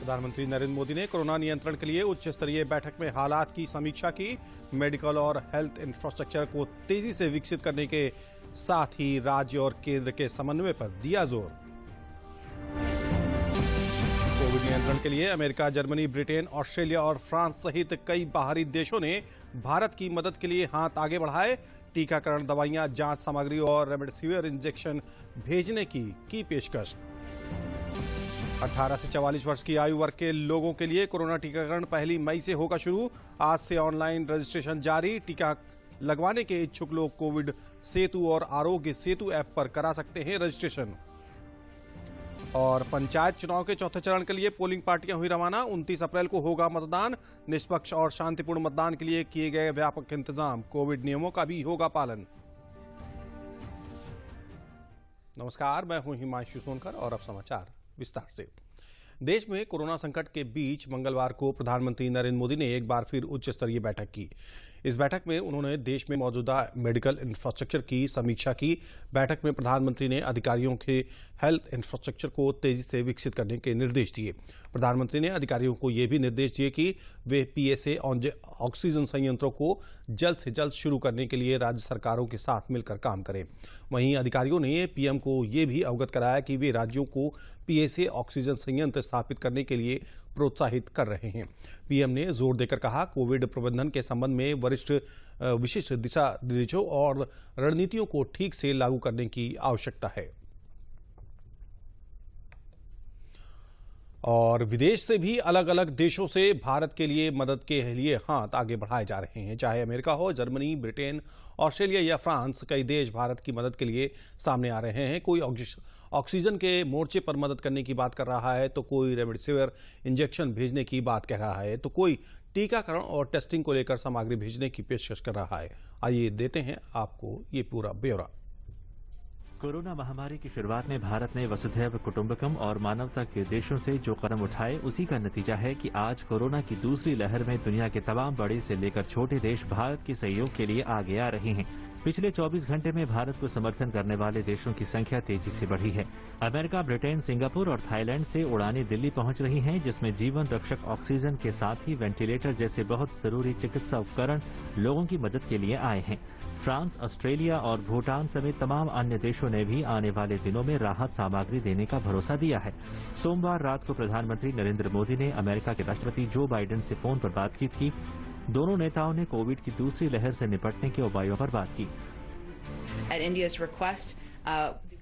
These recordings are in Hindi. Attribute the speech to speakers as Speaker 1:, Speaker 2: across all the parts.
Speaker 1: प्रधानमंत्री नरेंद्र मोदी ने कोरोना नियंत्रण के लिए उच्च स्तरीय बैठक में हालात की समीक्षा की। मेडिकल और हेल्थ इंफ्रास्ट्रक्चर को तेजी से विकसित करने के साथ ही राज्य और केंद्र के समन्वय पर दिया जोर। कोविड नियंत्रण के लिए अमेरिका, जर्मनी, ब्रिटेन, ऑस्ट्रेलिया और फ्रांस सहित कई बाहरी देशों ने भारत की मदद के लिए हाथ आगे बढ़ाए। टीकाकरण, दवाइयां, जांच सामग्री और रेमडेसिविर इंजेक्शन भेजने की पेशकश। 18 से 44 वर्ष की आयु वर्ग के लोगों के लिए कोरोना टीकाकरण 1 मई से होगा शुरू। आज से ऑनलाइन रजिस्ट्रेशन जारी। टीका लगवाने के इच्छुक लोग कोविड सेतु और आरोग्य सेतु ऐप पर करा सकते हैं रजिस्ट्रेशन। और पंचायत चुनाव के चौथे चरण के लिए पोलिंग पार्टियां हुई रवाना। 29 अप्रैल को होगा मतदान। निष्पक्ष और शांतिपूर्ण मतदान के लिए किए गए व्यापक इंतजाम। कोविड नियमों का भी होगा पालन। नमस्कार, मैं हूं हिमांशु सोनकर और अब समाचार विस्तार से। देश में कोरोना संकट के बीच मंगलवार को प्रधानमंत्री नरेंद्र मोदी ने एक बार फिर उच्च स्तरीय बैठक की। इस बैठक में उन्होंने देश में मौजूदा मेडिकल इंफ्रास्ट्रक्चर की समीक्षा की। बैठक में प्रधानमंत्री ने अधिकारियों के हेल्थ इंफ्रास्ट्रक्चर को तेजी से विकसित करने के निर्देश दिए। प्रधानमंत्री ने अधिकारियों को यह भी निर्देश दिए कि वे पीएसए ऑक्सीजन संयंत्रों को जल्द से जल्द शुरू करने के लिए राज्य सरकारों के साथ मिलकर काम करें। वहीं अधिकारियों ने पीएम को यह भी अवगत कराया कि वे राज्यों को पीएसए ऑक्सीजन संयंत्र स्थापित करने के लिए प्रोत्साहित कर रहे हैं। पीएम ने जोर देकर कहा, कोविड प्रबंधन के संबंध में विशिष्ट दिशा निर्देशों और रणनीतियों को ठीक से लागू करने की आवश्यकता है। और विदेश से भी अलग अलग देशों से भारत के लिए मदद के लिए हाथ आगे बढ़ाए जा रहे हैं। चाहे अमेरिका हो, जर्मनी, ब्रिटेन, ऑस्ट्रेलिया या फ्रांस, कई देश भारत की मदद के लिए सामने आ रहे हैं। कोई ऑक्सीजन के मोर्चे पर मदद करने की बात कर रहा है, तो कोई रेमडेसिविर इंजेक्शन भेजने की बात कह रहा है, तो कोई टीकाकरण और टेस्टिंग को लेकर सामग्री भेजने की पेशकश कर रहा है। आइए देते हैं आपको ये पूरा ब्यौरा।
Speaker 2: कोरोना महामारी की शुरुआत में भारत ने वसुधैव कुटुंबकम और मानवता के देशों से जो कदम उठाए, उसी का नतीजा है कि आज कोरोना की दूसरी लहर में दुनिया के तमाम बड़े से लेकर छोटे देश भारत के सहयोग के लिए आगे आ रहे हैं। पिछले 24 घंटे में भारत को समर्थन करने वाले देशों की संख्या तेजी से बढ़ी है। अमेरिका, ब्रिटेन, सिंगापुर और थाईलैंड से उड़ानें दिल्ली पहुंच रही हैं, जिसमें जीवन रक्षक ऑक्सीजन के साथ ही वेंटिलेटर जैसे बहुत जरूरी चिकित्सा उपकरण लोगों की मदद के लिए आए हैं। फ्रांस, ऑस्ट्रेलिया और भूटान समेत तमाम अन्य देशों ने भी आने वाले दिनों में राहत सामग्री देने का भरोसा दिया है। सोमवार रात को प्रधानमंत्री नरेंद्र मोदी ने अमेरिका के राष्ट्रपति जो बाइडेन से फोन पर बातचीत की। दोनों नेताओं ने कोविड की दूसरी लहर से निपटने के उपायों पर बात की।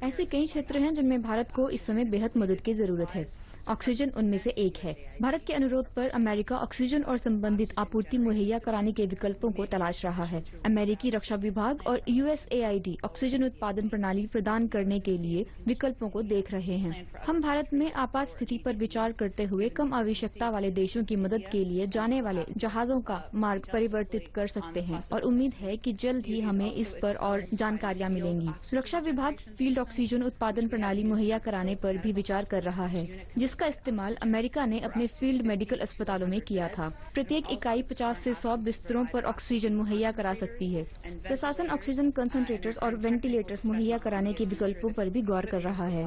Speaker 3: ऐसे कई क्षेत्र हैं जिनमें भारत को इस समय बेहद मदद की जरूरत है। ऑक्सीजन उनमें से एक है। भारत के अनुरोध पर अमेरिका ऑक्सीजन और संबंधित आपूर्ति मुहैया कराने के विकल्पों को तलाश रहा है। अमेरिकी रक्षा विभाग और USAID ऑक्सीजन उत्पादन प्रणाली प्रदान करने के लिए विकल्पों को देख रहे हैं। हम भारत में आपात स्थिति पर विचार करते हुए कम आवश्यकता वाले देशों की मदद के लिए जाने वाले जहाजों का मार्ग परिवर्तित कर सकते हैं और उम्मीद है कि जल्द ही हमें इस पर और जानकारियाँ मिलेंगी। सुरक्षा विभाग फील्ड ऑक्सीजन उत्पादन प्रणाली मुहैया कराने पर भी विचार कर रहा है, जिसका इस्तेमाल अमेरिका ने अपने फील्ड मेडिकल अस्पतालों में किया था। प्रत्येक इकाई 50 से 100 बिस्तरों पर ऑक्सीजन मुहैया करा सकती है। प्रशासन ऑक्सीजन कंसंट्रेटर्स और वेंटिलेटर्स मुहैया कराने के विकल्पों पर भी गौर कर रहा है।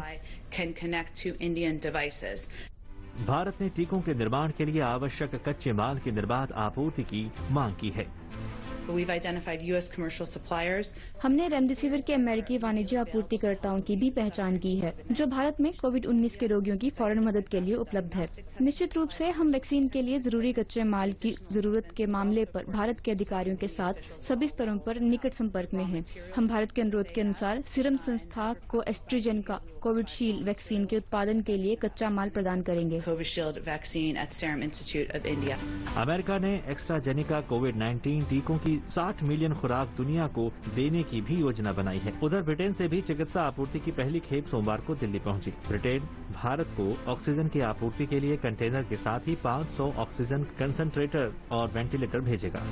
Speaker 2: भारत ने टीकों के निर्माण के लिए आवश्यक कच्चे माल की निर्बाध आपूर्ति की मांग की है।
Speaker 3: हमने रेमडेसिविर के अमेरिकी वाणिज्य आपूर्तिकर्ताओं की भी पहचान की है, जो भारत में कोविड-19 के रोगियों की फौरन मदद के लिए उपलब्ध है। निश्चित रूप से हम वैक्सीन के लिए जरूरी कच्चे माल की जरूरत के मामले पर भारत के अधिकारियों के साथ सभी स्तरों पर निकट संपर्क में हैं। हम भारत के अनुरोध के अनुसार सीरम संस्था को एस्ट्राजेनेका कोविशील्ड वैक्सीन के उत्पादन के लिए कच्चा माल प्रदान करेंगे।
Speaker 2: अमेरिका ने एस्ट्राजेनेका कोविड-19 टीकों की 60 मिलियन खुराक दुनिया को देने की भी योजना बनाई है। उधर ब्रिटेन से भी चिकित्सा आपूर्ति की पहली खेप सोमवार को दिल्ली पहुंची। ब्रिटेन भारत को ऑक्सीजन की आपूर्ति के लिए कंटेनर के साथ ही 500 ऑक्सीजन कंसंट्रेटर और वेंटिलेटर भेजेगा।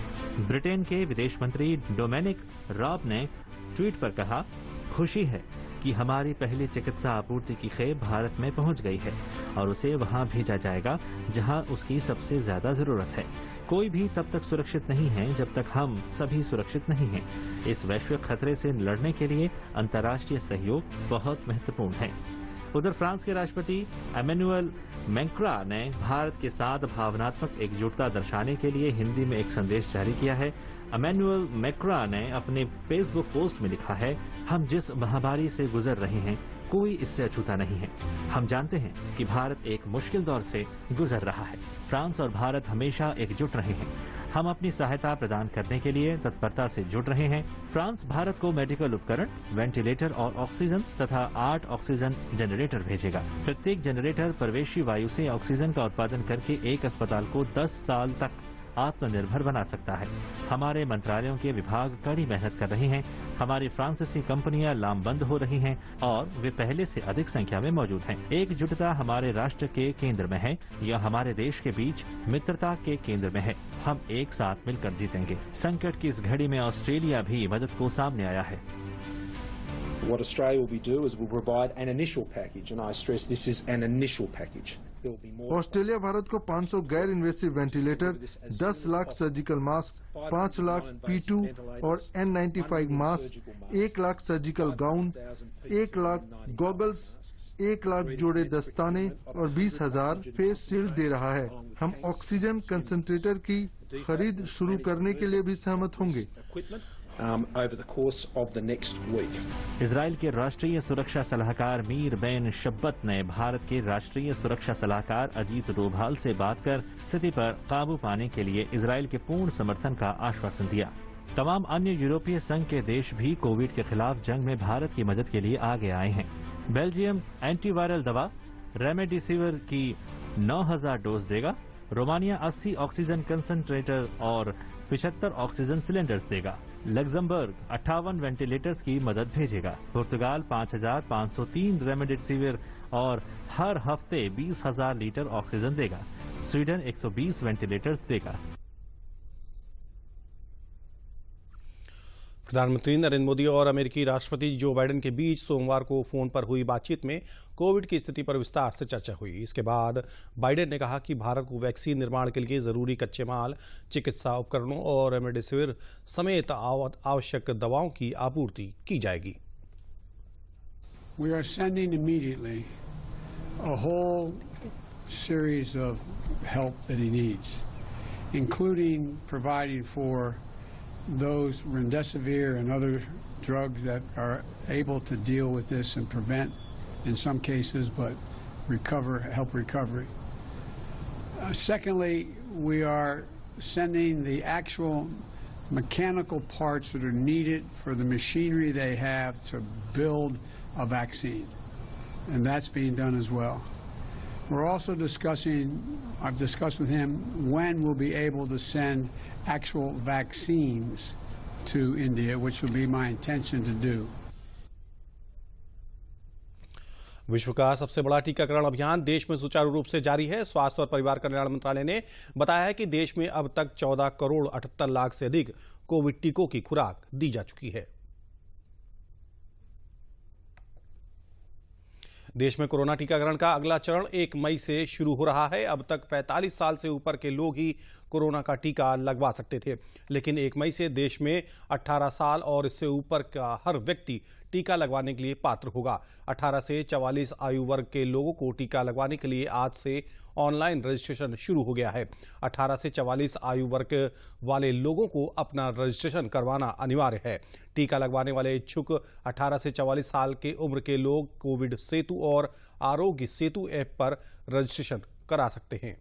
Speaker 2: ब्रिटेन के विदेश मंत्री डोमिनिक राब ने ट्वीट पर कहा, खुशी है कि हमारी पहली चिकित्सा आपूर्ति की खेप भारत में पहुंच गई है और उसे वहां भेजा जाएगा जहां उसकी सबसे ज्यादा जरूरत है। कोई भी तब तक सुरक्षित नहीं है जब तक हम सभी सुरक्षित नहीं हैं। इस वैश्विक खतरे से लड़ने के लिए अंतर्राष्ट्रीय सहयोग बहुत महत्वपूर्ण है। उधर फ्रांस के राष्ट्रपति एमेनुअल मैक्रॉन ने भारत के साथ भावनात्मक एकजुटता दर्शाने के लिए हिंदी में एक संदेश जारी किया है। एमेनुअल मैक्रॉन ने अपने फेसबुक पोस्ट में लिखा है, हम जिस महामारी से गुजर रहे हैं कोई इससे अछूता नहीं है। हम जानते हैं कि भारत एक मुश्किल दौर से गुजर रहा है। फ्रांस और भारत हमेशा एकजुट रहे हैं। हम अपनी सहायता प्रदान करने के लिए तत्परता से जुट रहे हैं। फ्रांस भारत को मेडिकल उपकरण, वेंटिलेटर और ऑक्सीजन तथा 8 ऑक्सीजन जनरेटर भेजेगा। प्रत्येक जनरेटर प्रवेशी वायु से ऑक्सीजन का उत्पादन करके एक अस्पताल को 10 साल तक आत्मनिर्भर बना सकता है। हमारे मंत्रालयों के विभाग कड़ी मेहनत कर रहे हैं। हमारी फ्रांसीसी कंपनियां लामबंद हो रही हैं और वे पहले से अधिक संख्या में मौजूद हैं। एकजुटता हमारे राष्ट्र के केंद्र में है या हमारे देश के बीच मित्रता के केंद्र में है। हम एक साथ मिलकर जीतेंगे। संकट की इस घड़ी में ऑस्ट्रेलिया भी मदद को सामने आया है।
Speaker 4: What Australia will do is will provide an initial package, and I stress this is an initial package.
Speaker 5: Australia Bharat को 500 गैर invasive ventilator, 10 lakh surgical mask, 5 lakh P2 और N95 mask, 1 lakh surgical gown, 1 lakh goggles, 1 lakh जोड़े दस्ताने और 20,000 फेस शील्ड दे रहा है। हम ऑक्सीजन कंसंट्रेटर की खरीद शुरू करने के लिए भी सहमत होंगे।
Speaker 4: Over the course of the next week.
Speaker 2: Israel के राष्ट्रीय सुरक्षा सलाहकार मीर बेन शब्बत ने भारत के राष्ट्रीय सुरक्षा सलाहकार अजीत डोभाल से बात कर स्थिति पर काबू पाने के लिए इजराइल के पूर्ण समर्थन का आश्वासन दिया। तमाम अन्य यूरोपीय संघ के देश भी कोविड के खिलाफ जंग में भारत की मदद के लिए आगे आए हैं। बेल्जियम एंटीवायरल दवा रेमडेसिविर की 9,000 डोज देगा। रोमानिया 80 ऑक्सीजन कंसंट्रेटर और 75 ऑक्सीजन सिलेंडर्स देगा। लग्जमबर्ग 58 वेंटिलेटर्स की मदद भेजेगा। पुर्तगाल 5,503 रेमडेसिविर और हर हफ्ते 20,000 लीटर ऑक्सीजन देगा। स्वीडन 120 वेंटिलेटर्स देगा।
Speaker 1: प्रधानमंत्री नरेंद्र मोदी और अमेरिकी राष्ट्रपति जो बाइडेन के बीच सोमवार को फोन पर हुई बातचीत में कोविड की स्थिति पर विस्तार से चर्चा हुई। इसके बाद बाइडेन ने कहा कि भारत को वैक्सीन निर्माण के लिए जरूरी कच्चे माल, चिकित्सा उपकरणों और रेमडेसिविर समेत आवश्यक दवाओं की आपूर्ति की जाएगी।
Speaker 6: We are sending immediately a whole series of help that he needs, including providing for those remdesivir and other drugs that are able to deal with this and prevent, in some cases, but help recovery. Secondly, we are sending the actual mechanical parts that are needed for the machinery they have to build a vaccine, and that's being done as well. We're also I've discussed with him when we'll be able to send actual vaccines to India, which will be my intention to do.
Speaker 1: विश्व का सबसे बड़ा टीकाकरण अभियान देश में सुचारू रूप से जारी है। स्वास्थ्य और परिवार कल्याण मंत्रालय ने बताया है कि देश में अब तक 14 करोड़ 78 लाख से अधिक कोविड टीकों की खुराक दी जा चुकी है। देश में कोरोना टीकाकरण का अगला चरण 1 मई से शुरू हो रहा है। अब तक 45 साल से ऊपर के लोग ही कोरोना का टीका लगवा सकते थे, लेकिन 1 मई से देश में 18 साल और इससे ऊपर का हर व्यक्ति टीका लगवाने के लिए पात्र होगा। 18 से 44 आयु वर्ग के लोगों को टीका लगवाने के लिए आज से ऑनलाइन रजिस्ट्रेशन शुरू हो गया है। 18 से 44 आयु वर्ग वाले लोगों को अपना रजिस्ट्रेशन करवाना अनिवार्य है। टीका लगवाने वाले इच्छुक 18 से 44 साल के उम्र के लोग कोविड सेतु और आरोग्य सेतु ऐप पर रजिस्ट्रेशन करा सकते हैं।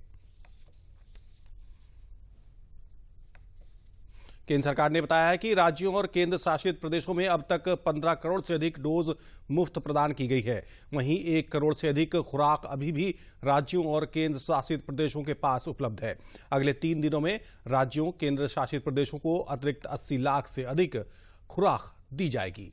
Speaker 1: केंद्र सरकार ने बताया है कि राज्यों और केंद्र शासित प्रदेशों में अब तक 15 करोड़ से अधिक डोज मुफ्त प्रदान की गई है। वहीं 1 करोड़ से अधिक खुराक अभी भी राज्यों और केंद्र शासित प्रदेशों के पास उपलब्ध है। अगले 3 दिनों में राज्यों, केंद्र शासित प्रदेशों को अतिरिक्त 80 लाख से अधिक खुराक दी जाएगी।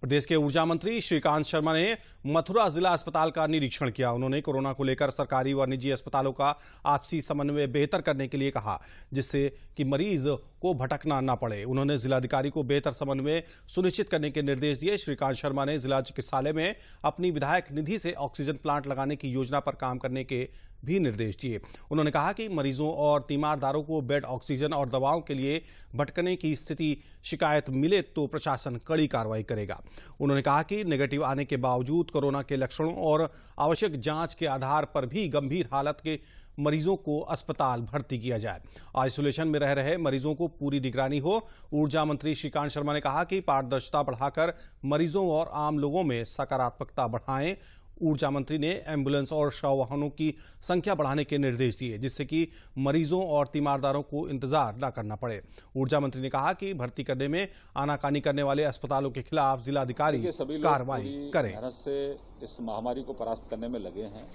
Speaker 1: प्रदेश के ऊर्जा मंत्री श्रीकांत शर्मा ने मथुरा जिला अस्पताल का निरीक्षण किया। उन्होंने कोरोना को लेकर सरकारी व निजी अस्पतालों का आपसी समन्वय बेहतर करने के लिए कहा, जिससे कि मरीज को भटकना न पड़े। उन्होंने जिलाधिकारी को बेहतर समन्वय सुनिश्चित करने के निर्देश दिए। श्रीकांत शर्मा ने जिला चिकित्सालय में अपनी विधायक निधि से ऑक्सीजन प्लांट लगाने की योजना पर काम करने के भी निर्देश दिए। उन्होंने कहा कि मरीजों और तीमारदारों को बेड, ऑक्सीजन और दवाओं के लिए भटकने की स्थिति शिकायत मिले तो प्रशासन कड़ी कार्रवाई करेगा। उन्होंने कहा कि नेगेटिव आने के बावजूद कोरोना के लक्षणों और आवश्यक जांच के आधार पर भी गंभीर हालत के मरीजों को अस्पताल भर्ती किया जाए। आइसोलेशन में रह रहे मरीजों को पूरी निगरानी हो। ऊर्जा मंत्री श्रीकांत शर्मा ने कहा कि पारदर्शिता बढ़ाकर मरीजों और आम लोगों में सकारात्मकता बढ़ाएं। ऊर्जा मंत्री ने एम्बुलेंस और शव वाहनों की संख्या बढ़ाने के निर्देश दिए, जिससे कि मरीजों और तीमारदारों को इंतजार न करना पड़े। ऊर्जा मंत्री ने कहा कि भर्ती करने में आनाकानी करने वाले अस्पतालों के खिलाफ जिलाधिकारी कार्रवाई करें।
Speaker 7: मेहनत से इस महामारी को परास्त करने में लगे हैं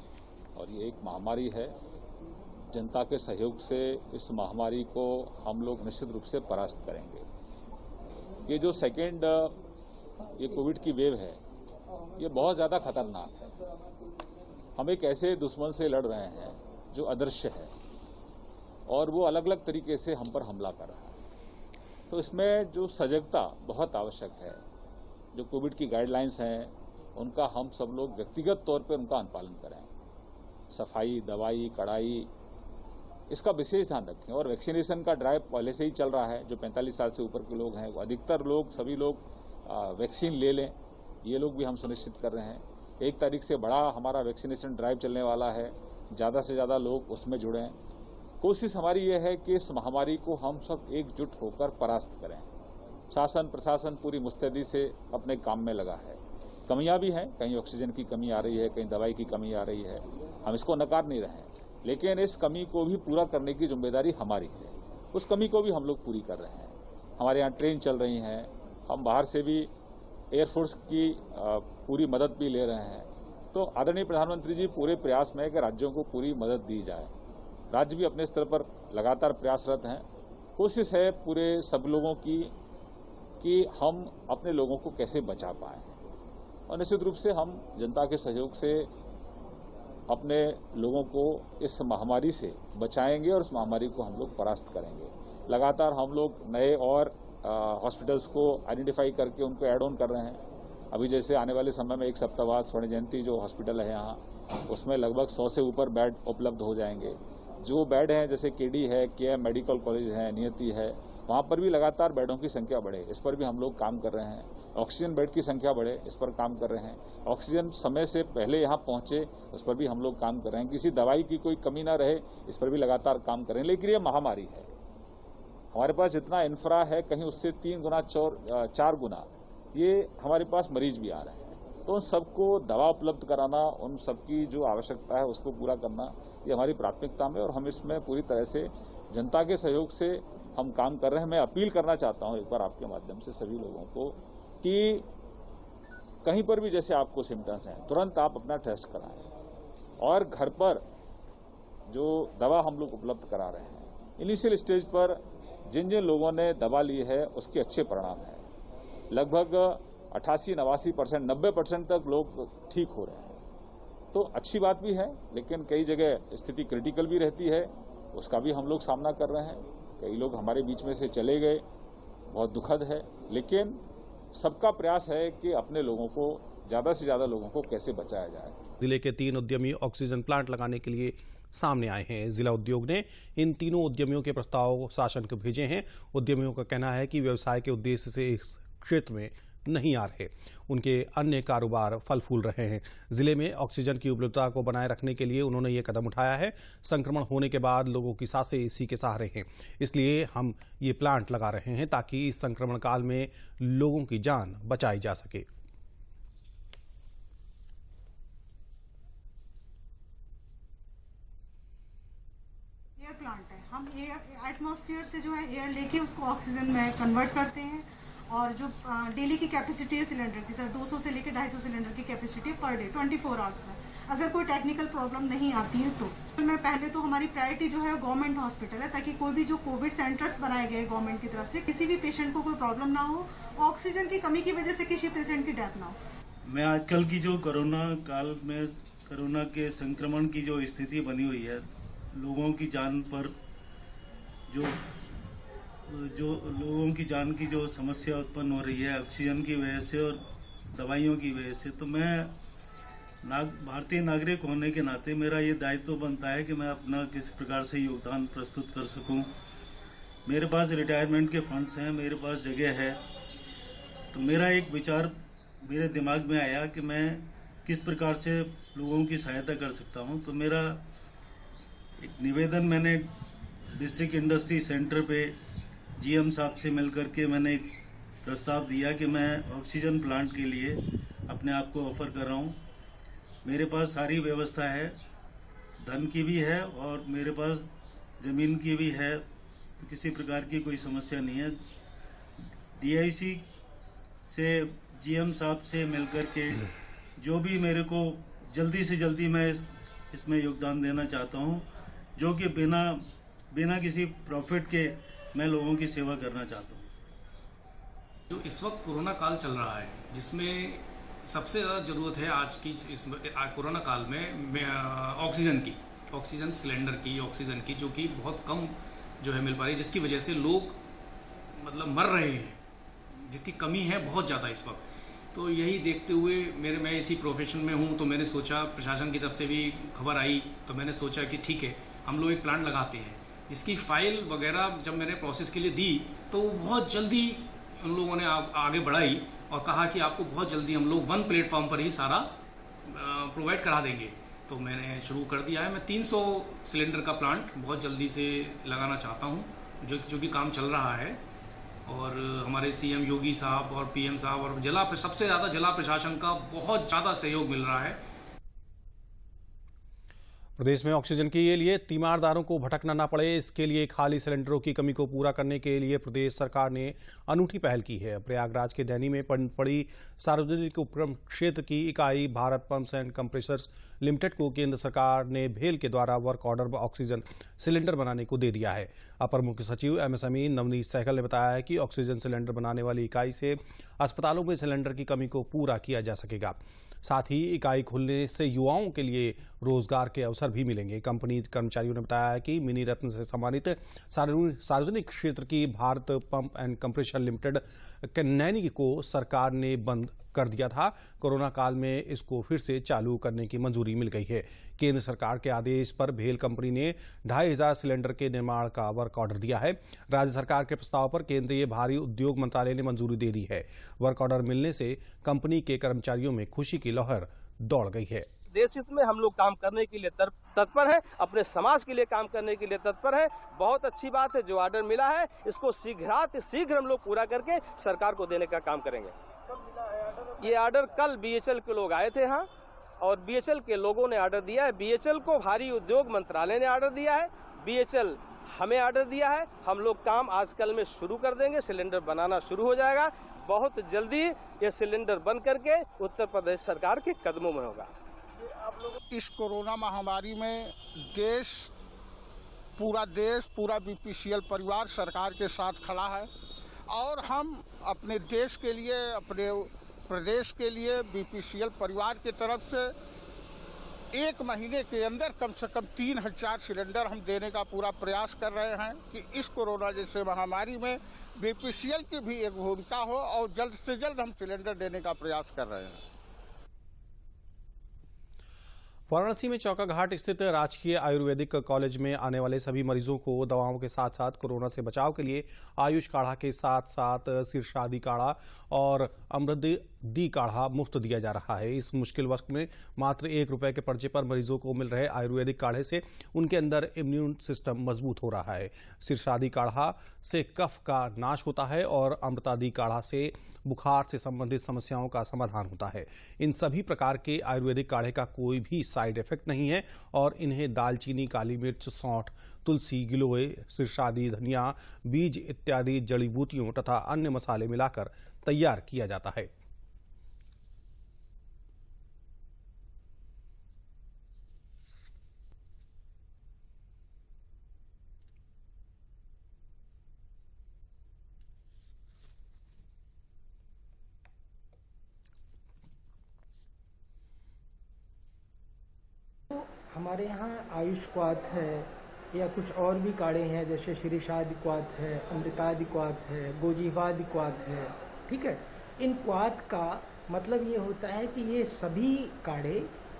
Speaker 7: और ये एक महामारी है। जनता के सहयोग से इस महामारी को हम लोग निश्चित रूप से परास्त करेंगे। ये जो सेकेंड ये कोविड की वेव है, ये बहुत ज़्यादा खतरनाक है। हम एक ऐसे दुश्मन से लड़ रहे हैं जो अदृश्य है और वो अलग अलग तरीके से हम पर हमला कर रहा है। तो इसमें जो सजगता बहुत आवश्यक है। जो कोविड की गाइडलाइंस हैं, उनका हम सब लोग व्यक्तिगत तौर पर उनका अनुपालन करें। सफाई, दवाई, कड़ाई, इसका विशेष ध्यान रखें। और वैक्सीनेशन का ड्राइव पहले से ही चल रहा है। जो 45 साल से ऊपर के लोग हैं, अधिकतर लोग, सभी लोग वैक्सीन ले लें, ये लोग भी हम सुनिश्चित कर रहे हैं। 1 तारीख से बड़ा हमारा वैक्सीनेशन ड्राइव चलने वाला है। ज़्यादा से ज़्यादा लोग उसमें जुड़ें। कोशिश हमारी ये है कि इस महामारी को हम सब एकजुट होकर परास्त करें। शासन प्रशासन पूरी मुस्तैदी से अपने काम में लगा है। कमियां भी हैं, कहीं ऑक्सीजन की कमी आ रही है, कहीं दवाई की कमी आ रही है, हम इसको नकार नहीं रहे हैं। लेकिन इस कमी को भी पूरा करने की जिम्मेदारी हमारी है। उस कमी को भी हम लोग पूरी कर रहे हैं। हमारे यहाँ ट्रेन चल रही हैं, हम बाहर से भी एयरफोर्स की पूरी मदद भी ले रहे हैं। तो आदरणीय प्रधानमंत्री जी, पूरे प्रयास में है कि राज्यों को पूरी मदद दी जाए। राज्य भी अपने स्तर पर लगातार प्रयासरत हैं। कोशिश है पूरे सब लोगों की कि हम अपने लोगों को कैसे बचा पाएं और निश्चित रूप से हम जनता के सहयोग से अपने लोगों को इस महामारी से बचाएंगे और इस महामारी को हम लोग परास्त करेंगे। लगातार हम लोग नए और हॉस्पिटल्स को आइडेंटिफाई करके उनको ऐड ऑन कर रहे हैं। अभी जैसे आने वाले समय में 1 सप्ताह बाद स्वर्ण जयंती जो हॉस्पिटल है यहाँ, उसमें लगभग 100 से ऊपर बेड उपलब्ध हो जाएंगे। जो बेड हैं जैसे केडी है, केएम मेडिकल कॉलेज है, नियति है, वहाँ पर भी लगातार बेडों की संख्या बढ़े, इस पर भी हम लोग काम कर रहे हैं। ऑक्सीजन बेड की संख्या बढ़े, इस पर काम कर रहे हैं। ऑक्सीजन समय से पहले यहाँ पहुँचे, उस पर भी हम लोग काम कर रहे हैं। किसी दवाई की कोई कमी ना रहे, इस पर भी लगातार काम कर रहे हैं। लेकिन ये महामारी है, हमारे पास जितना इंफ्रा है कहीं उससे 3 गुना 4 गुना ये हमारे पास मरीज भी आ रहे हैं। तो उन सबको दवा उपलब्ध कराना, उन सबकी जो आवश्यकता है उसको पूरा करना, ये हमारी प्राथमिकता में और हम इसमें पूरी तरह से जनता के सहयोग से हम काम कर रहे हैं। मैं अपील करना चाहता हूं एक बार आपके माध्यम से सभी लोगों को कि कहीं पर भी जैसे आपको सिम्टम्स हैं, तुरंत आप अपना टेस्ट कराएं और घर पर जो दवा हम लोग उपलब्ध करा रहे हैं, इनिशियल स्टेज पर जिन जिन लोगों ने दवा ली है उसके अच्छे परिणाम हैं। लगभग 88-89%, 90% तक लोग ठीक हो रहे हैं। तो अच्छी बात भी है, लेकिन कई जगह स्थिति क्रिटिकल भी रहती है, उसका भी हम लोग सामना कर रहे हैं। कई लोग हमारे बीच में से चले गए, बहुत दुखद है, लेकिन सबका प्रयास है कि अपने लोगों को, ज़्यादा से ज़्यादा लोगों को कैसे बचाया जाए।
Speaker 1: जिले के 3 उद्यमी ऑक्सीजन प्लांट लगाने के लिए सामने आए हैं। जिला उद्योग ने इन तीनों उद्यमियों के प्रस्ताव शासन को भेजे हैं। उद्यमियों का कहना है कि व्यवसाय के उद्देश्य से इस क्षेत्र में नहीं आ रहे, उनके अन्य कारोबार फल फूल रहे हैं। जिले में ऑक्सीजन की उपलब्धता को बनाए रखने के लिए उन्होंने ये कदम उठाया है। संक्रमण होने के बाद लोगों की सांसें इसी के सहारे हैं, इसलिए हम ये प्लांट लगा रहे हैं ताकि इस संक्रमण काल में लोगों की जान बचाई जा सके।
Speaker 8: प्लांट है, हम एयर एटमॉस्फेयर से जो है एयर लेके उसको ऑक्सीजन में कन्वर्ट करते हैं और जो डेली की कैपेसिटी है सिलेंडर की, सर 200 से लेकर 250 सिलेंडर की कैपेसिटी है पर डे 24 आवर्स में। अगर कोई टेक्निकल प्रॉब्लम नहीं आती है तो मैं पहले तो हमारी प्रायोरिटी जो है गवर्नमेंट हॉस्पिटल है, ताकि कोई भी जो कोविड सेंटर्स बनाए गए गवर्नमेंट की तरफ से, किसी भी पेशेंट को कोई प्रॉब्लम ना हो, ऑक्सीजन की कमी की वजह से किसी पेशेंट की डेथ ना हो।
Speaker 9: मैं आजकल की जो कोरोना काल में कोरोना के संक्रमण की जो स्थिति बनी हुई है, लोगों की जान पर जो लोगों की जान की जो समस्या उत्पन्न हो रही है ऑक्सीजन की वजह से और दवाइयों की वजह से, तो मैं भारतीय नागरिक होने के नाते मेरा ये दायित्व बनता है कि मैं अपना किसी प्रकार से योगदान प्रस्तुत कर सकूं। मेरे पास रिटायरमेंट के फंड्स हैं, मेरे पास जगह है, तो मेरा एक विचार मेरे दिमाग में आया कि मैं किस प्रकार से लोगों की सहायता कर सकता हूं। तो मेरा एक निवेदन मैंने डिस्ट्रिक्ट इंडस्ट्री सेंटर पे जीएम साहब से मिलकर के मैंने एक प्रस्ताव दिया कि मैं ऑक्सीजन प्लांट के लिए अपने आप को ऑफर कर रहा हूँ। मेरे पास सारी व्यवस्था है, धन की भी है और मेरे पास ज़मीन की भी है, तो किसी प्रकार की कोई समस्या नहीं है। डीआईसी से जीएम साहब से मिलकर के जो भी मेरे को जल्दी से जल्दी मैं इसमें योगदान देना चाहता हूँ, जो कि बिना किसी प्रॉफिट के मैं लोगों की सेवा करना चाहता हूँ।
Speaker 10: जो इस वक्त कोरोना काल चल रहा है, जिसमें सबसे ज़्यादा ज़रूरत है आज की इस कोरोना काल में ऑक्सीजन सिलेंडर की, ऑक्सीजन की, जो कि बहुत कम जो है मिल पा रही है, जिसकी वजह से लोग मतलब मर रहे हैं, जिसकी कमी है बहुत ज़्यादा इस वक्त। तो यही देखते हुए मैं इसी प्रोफेशन में हूँ, तो मैंने सोचा, प्रशासन की तरफ से भी खबर आई, तो मैंने सोचा कि ठीक है हम लोग एक प्लांट लगाते हैं, जिसकी फाइल वगैरह जब मैंने प्रोसेस के लिए दी तो बहुत जल्दी उन लोगों ने आगे बढ़ाई और कहा कि आपको बहुत जल्दी हम लोग 1 प्लेटफॉर्म पर ही सारा प्रोवाइड करा देंगे। तो मैंने शुरू कर दिया है। मैं 300 सिलेंडर का प्लांट बहुत जल्दी से लगाना चाहता हूँ, जो कि काम चल रहा है। और हमारे सीएम योगी साहब और पीएम साहब और सबसे ज़्यादा जिला प्रशासन का बहुत ज़्यादा सहयोग मिल रहा है।
Speaker 1: प्रदेश में ऑक्सीजन के लिए तीमारदारों को भटकना न पड़े, इसके लिए खाली सिलेंडरों की कमी को पूरा करने के लिए प्रदेश सरकार ने अनूठी पहल की है। प्रयागराज के डैनी में पड़ी सार्वजनिक उपक्रम क्षेत्र की इकाई Bharat pumps and compressors limited को केंद्र सरकार ने भेल के द्वारा वर्क ऑर्डर व ऑक्सीजन सिलेंडर बनाने को दे दिया है। अपर मुख्य सचिव एमएसएमई नवनीत सहगल ने बताया है कि ऑक्सीजन सिलेंडर बनाने वाली इकाई से अस्पतालों में सिलेंडर की कमी को पूरा किया जा सकेगा। साथ ही इकाई खुलने से युवाओं के लिए रोजगार के अवसर भी मिलेंगे। कंपनी कर्मचारियों ने बताया है कि मिनी रत्न से सम्मानित सार्वजनिक क्षेत्र की Bharat pump and compressor limited Naini को सरकार ने बंद कर दिया था। कोरोना काल में इसको फिर से चालू करने की मंजूरी मिल गई है। केंद्र सरकार के आदेश पर भेल कंपनी ने 2500 सिलेंडर के निर्माण का वर्क ऑर्डर दिया है। राज्य सरकार के प्रस्ताव पर केंद्रीय भारी उद्योग मंत्रालय ने मंजूरी दे दी है। वर्क ऑर्डर मिलने से कंपनी के कर्मचारियों में खुशी की लहर दौड़ गई है।
Speaker 11: देश हित में हम लोग काम करने के लिए तत्पर है, अपने समाज के लिए काम करने के लिए तत्पर है। बहुत अच्छी बात है, जो ऑर्डर मिला है इसको शीघ्र हम लोग पूरा करके सरकार को देने का काम करेंगे। ये ऑर्डर कल बीएचएल के लोग आए थे यहाँ, और बीएचएल के लोगों ने ऑर्डर दिया है। बीएचएल को भारी उद्योग मंत्रालय ने ऑर्डर दिया है, बीएचएल हमें ऑर्डर दिया है। हम लोग काम आजकल में शुरू कर देंगे, सिलेंडर बनाना शुरू हो जाएगा। बहुत जल्दी ये सिलेंडर बन करके उत्तर प्रदेश सरकार के कदमों में होगा।
Speaker 12: इस कोरोना महामारी में पूरा देश, पूरा बीपीसीएल परिवार सरकार के साथ खड़ा है, और हम अपने देश के लिए, अपने प्रदेश के लिए बीपीसीएल परिवार की तरफ से 1 महीने के अंदर कम से कम 3000 सिलेंडर हम देने का पूरा प्रयास कर रहे हैं कि इस कोरोना जैसे महामारी में बीपीसीएल की भी एक भूमिका हो, और जल्द से जल्द हम सिलेंडर देने का प्रयास कर रहे हैं।
Speaker 1: वाराणसी में चौकाघाट स्थित राजकीय आयुर्वेदिक कॉलेज में आने वाले सभी मरीजों को दवाओं के साथ साथ कोरोना से बचाव के लिए आयुष काढ़ा के साथ साथ सिरशादी काढ़ा और अमृदी काढ़ा मुफ्त दिया जा रहा है। इस मुश्किल वक्त में मात्र 1 रुपए के पर्चे पर मरीजों को मिल रहे आयुर्वेदिक काढ़े से उनके अंदर इम्यून सिस्टम मजबूत हो रहा है। सिरशादी काढ़ा से कफ का नाश होता है और अमृतादी काढ़ा से बुखार से संबंधित समस्याओं का समाधान होता है। इन सभी प्रकार के आयुर्वेदिक काढ़े का कोई भी साइड इफेक्ट नहीं है और इन्हें दालचीनी, काली मिर्च, सौंठ, तुलसी, गिलोय, सिरशादी, धनिया, बीज इत्यादि जड़ी बूटियों तथा अन्य मसाले मिलाकर तैयार किया जाता है।
Speaker 13: हमारे यहाँ आयुष क्वाथ है या कुछ और भी काढ़े हैं, जैसे शिरीषादि क्वाथ है, अमृतादि क्वाथ है, गोजीवादि क्वाथ है। ठीक है, इन क्वाथ का मतलब ये होता है कि ये सभी काढ़े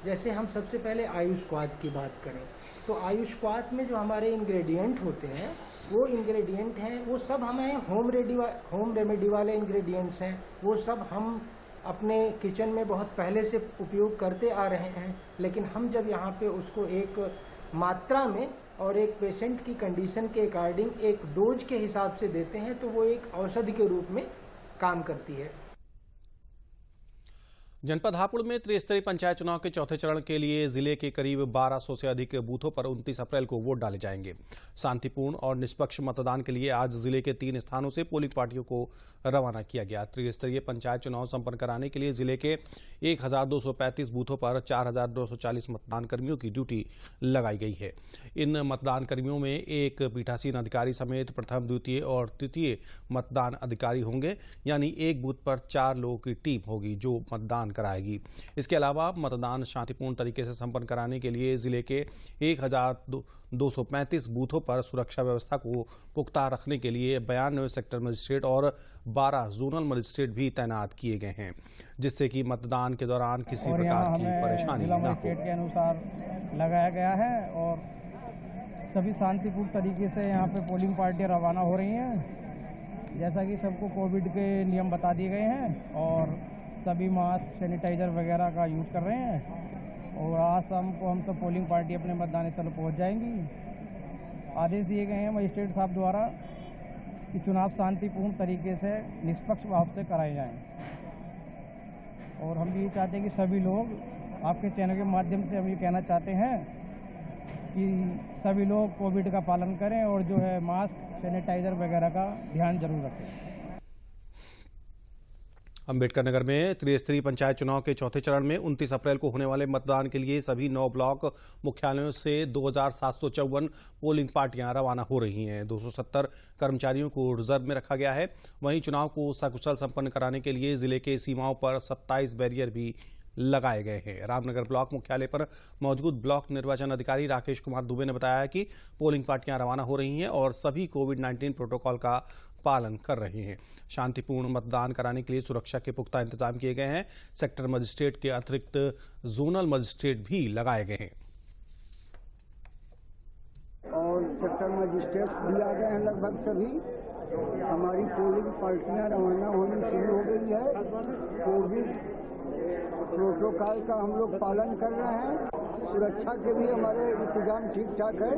Speaker 13: जैसे हम सबसे पहले आयुष्वाद की बात करें तो आयुष्वाद में जो हमारे इंग्रेडिएंट होते हैं वो इंग्रेडिएंट हैं, वो सब हमें होम रेमेडी वाले इंग्रेडिएंट्स हैं, वो सब हम अपने किचन में बहुत पहले से उपयोग करते आ रहे हैं। लेकिन हम जब यहाँ पे उसको एक मात्रा में और एक पेशेंट की कंडीशन के अकॉर्डिंग एक डोज के हिसाब से देते हैं तो वो एक औषधि के रूप में काम करती है।
Speaker 1: जनपद हापुड़ में त्रिस्तरीय पंचायत चुनाव के चौथे चरण के लिए जिले के करीब 1200 से अधिक बूथों पर 29 अप्रैल को वोट डाले जाएंगे। शांतिपूर्ण और निष्पक्ष मतदान के लिए आज जिले के 3 स्थानों से पोलिंग पार्टियों को रवाना किया गया। त्रिस्तरीय पंचायत चुनाव संपन्न कराने के लिए जिले के 1235 बूथों पर 4240 मतदान कर्मियों की ड्यूटी लगाई गई है। इन मतदान कर्मियों में एक पीठासीन अधिकारी समेत प्रथम, द्वितीय और तृतीय मतदान अधिकारी होंगे, यानी एक बूथ पर 4 लोगों की टीम होगी जो मतदान कराएगी। इसके अलावा मतदान शांतिपूर्ण तरीके से संपन्न कराने के लिए जिले के 1235 बूथों पर सुरक्षा व्यवस्था को पुख्ता रखने के लिए 92 सेक्टर मजिस्ट्रेट और 12 जोनल मजिस्ट्रेट भी तैनात किए गए हैं, जिससे कि मतदान के दौरान किसी प्रकार की परेशानी न हो।
Speaker 14: के अनुसार लगाया गया है और सभी शांतिपूर्ण तरीके से यहाँ पे पोलिंग पार्टियाँ रवाना हो रही हैं। जैसा कि सबको कोविड के नियम बता दिए गए हैं और सभी मास्क, सैनिटाइजर वगैरह का यूज़ कर रहे हैं और आज शाम को हम सब पोलिंग पार्टी अपने मतदान स्थल पहुँच जाएंगी। आदेश दिए गए हैं मजिस्ट्रेट साहब द्वारा कि चुनाव शांतिपूर्ण तरीके से निष्पक्ष भाव से कराए जाएं और हम भी चाहते हैं कि सभी लोग आपके चैनल के माध्यम से हम ये कहना चाहते हैं कि सभी लोग कोविड का पालन करें और जो है मास्क, सैनिटाइजर वगैरह का ध्यान जरूर रखें।
Speaker 1: अंबेडकर नगर में त्रिस्तरीय पंचायत चुनाव के चौथे चरण में 29 अप्रैल को होने वाले मतदान के लिए सभी 9 ब्लॉक मुख्यालयों से 2754 पोलिंग पार्टियां रवाना हो रही हैं। 270 कर्मचारियों को रिजर्व में रखा गया है। वहीं चुनाव को सकुशल संपन्न कराने के लिए जिले के सीमाओं पर 27 बैरियर भी लगाए गए हैं। रामनगर ब्लॉक मुख्यालय पर मौजूद ब्लॉक निर्वाचन अधिकारी राकेश कुमार दुबे ने बताया कि पोलिंग पार्टियां रवाना हो रही हैं और सभी कोविड-19 प्रोटोकॉल का पालन कर रहे हैं। शांतिपूर्ण मतदान कराने के लिए सुरक्षा के पुख्ता इंतजाम किए गए हैं। सेक्टर मजिस्ट्रेट के अतिरिक्त जोनल मजिस्ट्रेट भी लगाए गए हैं
Speaker 15: और सेक्टर मजिस्ट्रेट भी आ गए हैं। लगभग सभी हमारी पोलिंग पार्टियां रवाना होनी शुरू हो गई है। कोविड प्रोटोकॉल का हम लोग पालन कर रहे हैं। सुरक्षा के भी हमारे इंतजाम ठीक ठाक है,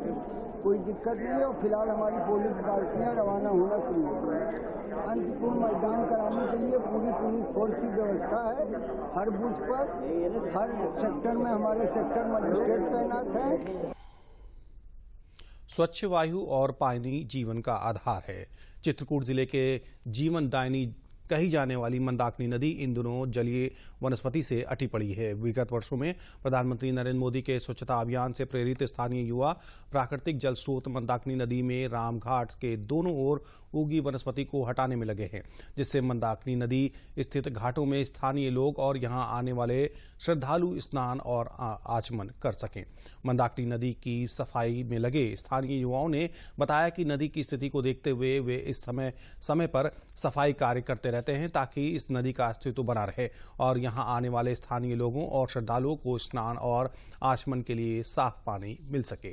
Speaker 15: कोई दिक्कत नहीं है और फिलहाल हमारी पोलिंग पार्टियां रवाना होना शुरू हो गई है। शांतिपूर्ण मतदान कराने के लिए पूरी पुलिस फोर्स की व्यवस्था है। हर बूथ पर, हर सेक्टर में हमारे सेक्टर मजिस्ट्रेट तैनात हैं।
Speaker 1: स्वच्छ वायु और पानी जीवन का आधार है। चित्रकूट जिले के जीवनदायिनी कही जाने वाली मंदाकिनी नदी इन दिनों जलीय वनस्पति से अटी पड़ी है। विगत वर्षों में प्रधानमंत्री नरेंद्र मोदी के स्वच्छता अभियान से प्रेरित स्थानीय युवा प्राकृतिक जल स्रोत मंदाकिनी नदी में रामघाट के दोनों ओर उगी वनस्पति को हटाने में लगे हैं, जिससे मंदाकिनी नदी स्थित घाटों में स्थानीय लोग और यहां आने वाले श्रद्धालु स्नान और आचमन कर सकें। मंदाकिनी नदी की सफाई में लगे स्थानीय युवाओं ने बताया कि नदी की स्थिति को देखते हुए वे इस समय पर सफाई कार्य करते रहते हैं ताकि इस नदी का अस्तित्व बना रहे और यहां आने वाले स्थानीय लोगों और श्रद्धालुओं को स्नान और आचमन के लिए साफ पानी मिल सके।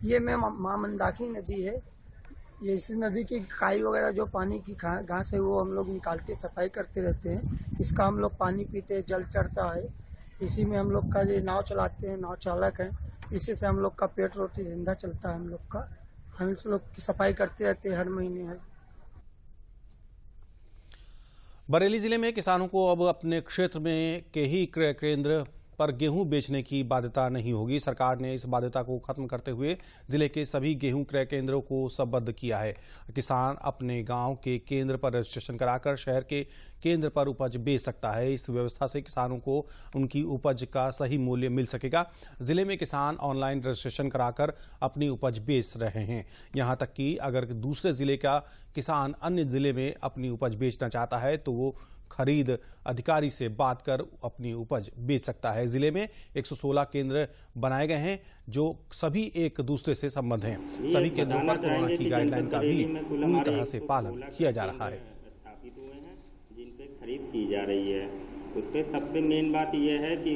Speaker 16: ये मां मंदाकिनी नदी है। ये इस नदी की काई वगैरह जो पानी की घास है वो हम लोग निकालते सफाई करते रहते हैं। इसका हम लोग पानी पीते हैं, जल चढ़ता है। इसी में हम लोग का ये नाव चलाते हैं, नाव चालक हैं। इसी से हम लोग का पेट रोटी जिंदा चलता है। हम लोग की सफाई करते रहते हैं हर महीने।
Speaker 1: बरेली जिले में किसानों को अब अपने क्षेत्र में के ही क्रय केंद्र पर गेहूं बेचने की बाध्यता नहीं होगी। सरकार ने इस बाध्यता को खत्म करते हुए जिले के सभी गेहूं क्रय केंद्रों को संबद्ध किया है। किसान अपने गांव के केंद्र पर रजिस्ट्रेशन कराकर शहर के केंद्र पर उपज बेच सकता है। इस व्यवस्था से किसानों को उनकी उपज का सही मूल्य मिल सकेगा। जिले में किसान ऑनलाइन रजिस्ट्रेशन कराकर अपनी उपज बेच रहे हैं। यहां तक कि अगर दूसरे जिले का किसान अन्य जिले में अपनी उपज बेचना चाहता है तो वो खरीद अधिकारी से बात कर अपनी उपज बेच सकता है। जिले में 116 केंद्र बनाए गए हैं जो सभी एक दूसरे से संबद्ध हैं। सभी केंद्रों पर कोरोना की गाइडलाइन का भी पूरी तरह से पालन किया जा रहा है।
Speaker 17: स्थापित हुए हैं जिन पे खरीद की जा रही है, उसपे सबसे मेन बात यह है कि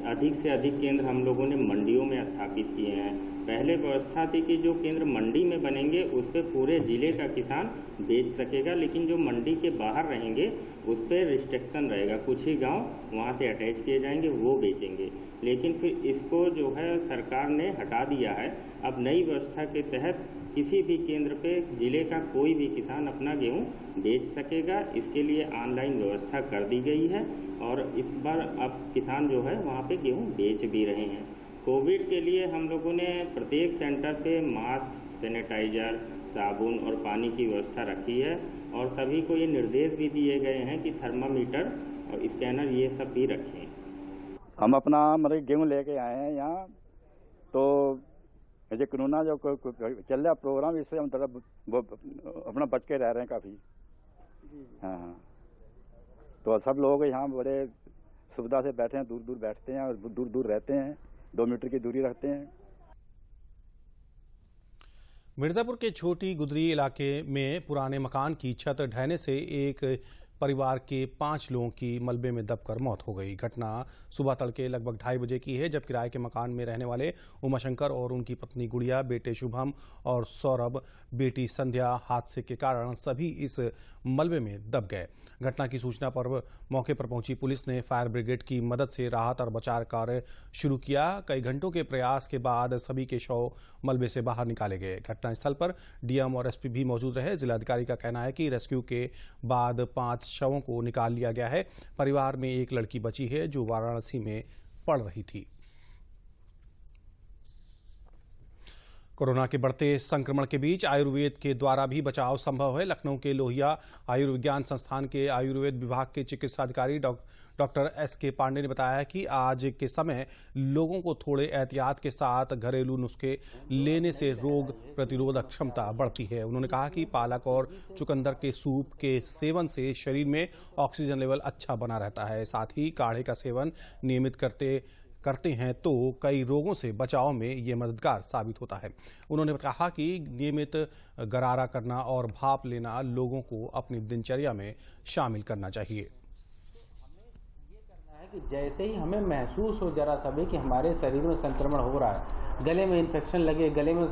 Speaker 17: अधिक से अधिक केंद्र हम लोगों ने मंडियों में स्थापित किए हैं। पहले व्यवस्था थी कि जो केंद्र मंडी में बनेंगे उस पर पूरे ज़िले का किसान बेच सकेगा, लेकिन जो मंडी के बाहर रहेंगे उस पर रिस्ट्रिक्शन रहेगा, कुछ ही गांव वहां से अटैच किए जाएंगे, वो बेचेंगे। लेकिन फिर इसको जो है सरकार ने हटा दिया है। अब नई व्यवस्था के तहत किसी भी केंद्र पे ज़िले का कोई भी किसान अपना गेहूँ बेच सकेगा। इसके लिए ऑनलाइन व्यवस्था कर दी गई है और इस बार अब किसान जो है वहाँ पे गेहूँ बेच भी रहे हैं। कोविड के लिए हम लोगों ने प्रत्येक सेंटर पे मास्क, सैनिटाइजर, साबुन और पानी की व्यवस्था रखी है और सभी को ये निर्देश भी दिए गए हैं कि थर्मामीटर और स्कैनर ये सब भी रखें।
Speaker 18: हम अपना मतलब गेहूँ लेके आए हैं यहाँ, तो ये कोरोना जो चल रहा प्रोग्राम, इससे हम थोड़ा अपना बच के रह रहे हैं काफ़ी। हाँ, तो सब लोग यहाँ बड़े सुविधा से बैठे हैं, दूर दूर बैठते हैं और दूर दूर रहते हैं, 2 मीटर की दूरी रखते हैं।
Speaker 1: मिर्जापुर के छोटी गुदरी इलाके में पुराने मकान की छत ढहने से एक परिवार के 5 लोगों की मलबे में दबकर मौत हो गई। घटना सुबह तड़के लगभग 2:30 बजे की है, जब किराए के मकान में रहने वाले उमाशंकर और उनकी पत्नी गुड़िया, बेटे शुभम और सौरभ, बेटी संध्या हादसे के कारण सभी इस मलबे में दब गए। घटना की सूचना पर मौके पर पहुंची पुलिस ने फायर ब्रिगेड की मदद से राहत और बचाव कार्य शुरू किया। कई घंटों के प्रयास के बाद सभी के शव मलबे से बाहर निकाले गए। घटनास्थल पर डीएम और एसपी भी मौजूद रहे। जिलाधिकारी का कहना है कि रेस्क्यू के बाद 5 शवों को निकाल लिया गया है। परिवार में एक लड़की बची है जो वाराणसी में पढ़ रही थी। कोरोना के बढ़ते संक्रमण के बीच आयुर्वेद के द्वारा भी बचाव संभव है। लखनऊ के लोहिया आयुर्विज्ञान संस्थान के आयुर्वेद विभाग के चिकित्सा अधिकारी डॉक्टर एस.के. पांडे ने बताया कि आज के समय लोगों को थोड़े एहतियात के साथ घरेलू नुस्खे लेने से रोग प्रतिरोधक क्षमता बढ़ती है। उन्होंने कहा कि पालक और चुकंदर के सूप के सेवन से शरीर में ऑक्सीजन लेवल अच्छा बना रहता है। साथ ही काढ़े का सेवन नियमित करते हैं तो कई रोगों से बचाव में ये मददगार साबित होता है। उन्होंने कहा कि नियमित गरारा करना और भाप लेना लोगों को अपनी दिनचर्या में शामिल करना चाहिए।
Speaker 19: कि जैसे ही हमें महसूस हो जरा सा भी कि हमारे शरीर में संक्रमण हो रहा है, गले में इन्फेक्शन लगे, गले में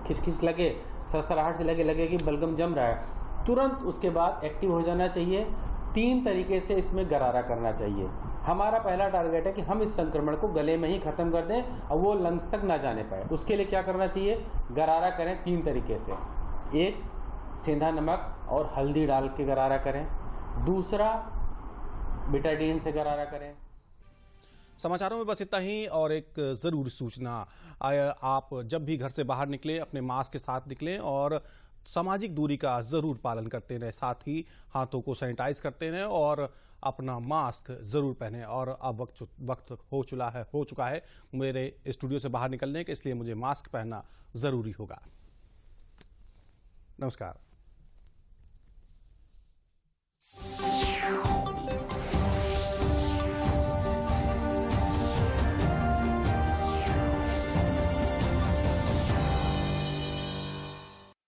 Speaker 19: खिचखिच लगे, सरसराहट से लगे कि बलगम जम रहा है, तुरंत उसके बाद एक्टिव हो जाना चाहिए। 3 तरीके से इसमें गरारा करना चाहिए। हमारा पहला टारगेट है कि हम इस संक्रमण को गले में ही खत्म कर दें और वो लंग्स तक ना जाने पाए। उसके लिए क्या करना चाहिए? गरारा करें 3 तरीके से। एक, सेंधा नमक और हल्दी डाल के गरारा करें। दूसरा, बिटाडीन से गरारा करें।
Speaker 1: समाचारों में बस इतना ही। और एक जरूरी सूचना, आप जब भी घर से बाहर निकलें अपने मास्क के साथ निकलें और सामाजिक दूरी का जरूर पालन करते रहें। साथ ही हाथों को सैनिटाइज करते रहें और अपना मास्क जरूर पहनें। और अब वक्त हो चुका है मेरे स्टूडियो से बाहर निकलने के, इसलिए मुझे मास्क पहनना जरूरी होगा। नमस्कार।